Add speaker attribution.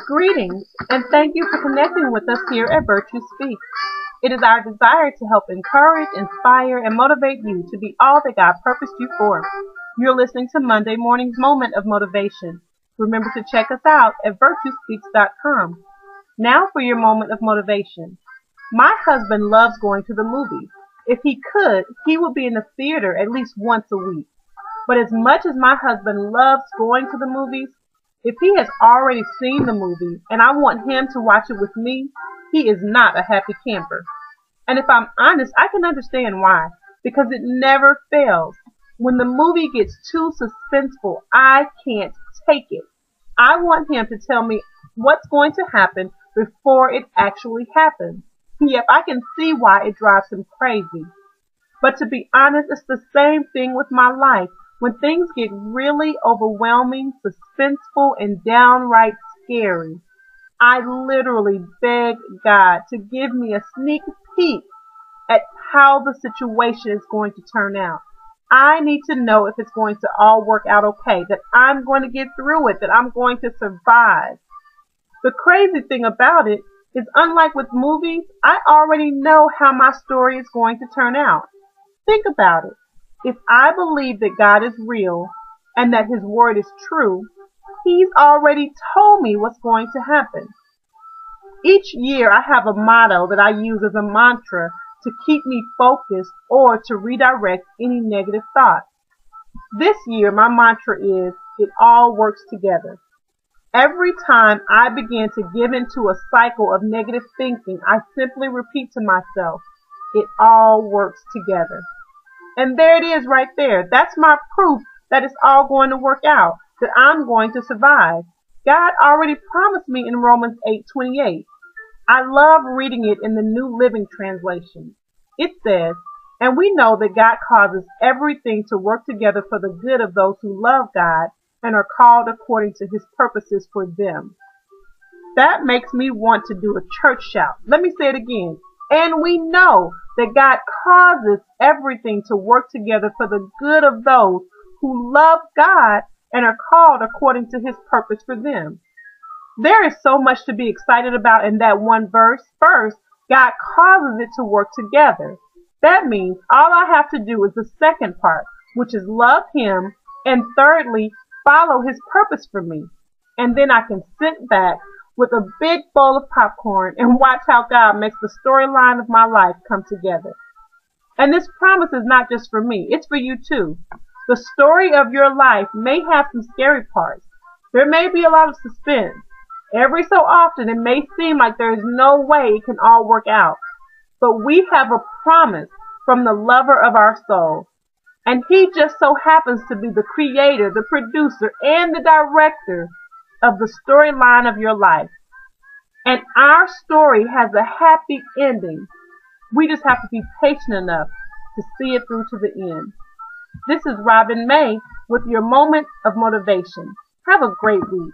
Speaker 1: Greetings, and thank you for connecting with us here at Virtue Speaks. It is our desire to help encourage, inspire, and motivate you to be all that God purposed you for. You're listening to Monday morning's Moment of Motivation. Remember to check us out at virtuespeaks.com. Now for your moment of motivation. My husband loves going to the movies. If he could, he would be in the theater at least once a week. But as much as my husband loves going to the movies, if he has already seen the movie and I want him to watch it with me, he is not a happy camper. And if I'm honest, I can understand why, because it never fails. When the movie gets too suspenseful, I can't take it. I want him to tell me what's going to happen before it actually happens. Yep, I can see why it drives him crazy. But to be honest, it's the same thing with my life. When things get really overwhelming, suspenseful, and downright scary, I literally beg God to give me a sneak peek at how the situation is going to turn out. I need to know if it's going to all work out okay, that I'm going to get through it, that I'm going to survive. The crazy thing about it is, unlike with movies, I already know how my story is going to turn out. Think about it. If I believe that God is real and that His word is true, He's already told me what's going to happen. Each year I have a motto that I use as a mantra to keep me focused or to redirect any negative thoughts. This year my mantra is, it all works together. Every time I begin to give into a cycle of negative thinking, I simply repeat to myself, it all works together. And there it is right there. That's my proof that it's all going to work out, that I'm going to survive. God already promised me in Romans 8:28. I love reading it in the New Living Translation. It says, and we know that God causes everything to work together for the good of those who love God and are called according to His purposes for them. That makes me want to do a church shout. Let me say it again. And we know that God causes everything to work together for the good of those who love God and are called according to His purpose for them. There is so much to be excited about in that one verse. First, God causes it to work together. That means all I have to do is the second part, which is love Him, and thirdly, follow His purpose for me. And then I can sit back with a big bowl of popcorn and watch how God makes the storyline of my life come together. And this promise is not just for me, it's for you too. The story of your life may have some scary parts. There may be a lot of suspense. Every so often it may seem like there is no way it can all work out. But we have a promise from the lover of our soul. And He just so happens to be the creator, the producer, and the director of the storyline of your life. And our story has a happy ending. We just have to be patient enough to see it through to the end. This is Robin May with your moment of motivation. Have a great week.